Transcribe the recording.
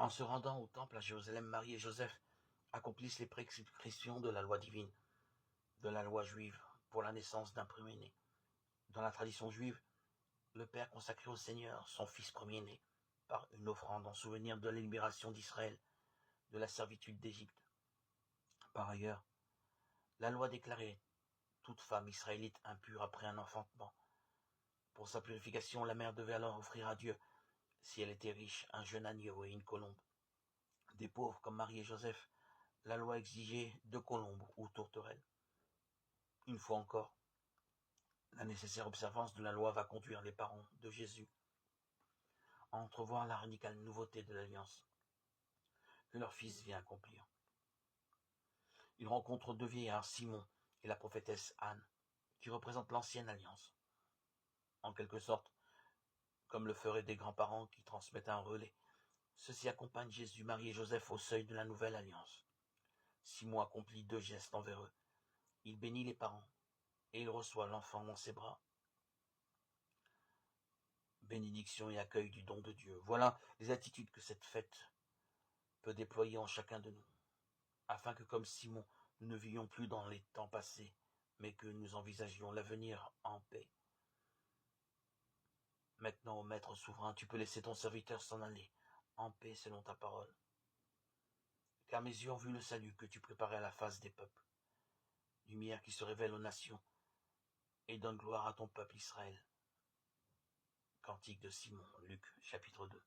En se rendant au temple à Jérusalem, Marie et Joseph accomplissent les prescriptions de la loi divine, de la loi juive, pour la naissance d'un premier-né. Dans la tradition juive, le Père consacrait au Seigneur son Fils premier-né par une offrande en souvenir de la libération d'Israël de la servitude d'Égypte. Par ailleurs, la loi déclarait toute femme israélite impure après un enfantement. Pour sa purification, la mère devait alors offrir à Dieu, si elle était riche, un jeune agneau et une colombe. Des pauvres comme Marie et Joseph, la loi exigeait 2 colombes ou tourterelles. Une fois encore, la nécessaire observance de la loi va conduire les parents de Jésus à entrevoir la radicale nouveauté de l'alliance que leur fils vient accomplir. Ils rencontrent 2 vieillards, Simon et la prophétesse Anne, qui représentent l'ancienne alliance. En quelque sorte, comme le feraient des grands-parents qui transmettent un relais, ceux-ci accompagnent Jésus, Marie et Joseph au seuil de la nouvelle alliance. Simon accomplit 2 gestes envers eux. Il bénit les parents et il reçoit l'enfant dans ses bras. Bénédiction et accueil du don de Dieu. Voilà les attitudes que cette fête peut déployer en chacun de nous, afin que comme Simon, nous ne vivions plus dans les temps passés, mais que nous envisagions l'avenir en paix. Maintenant, ô Maître souverain, tu peux laisser ton serviteur s'en aller, en paix selon ta parole. Car mes yeux ont vu le salut que tu préparais à la face des peuples, lumière qui se révèle aux nations, et donne gloire à ton peuple Israël. Cantique de Simon, Luc, chapitre 2.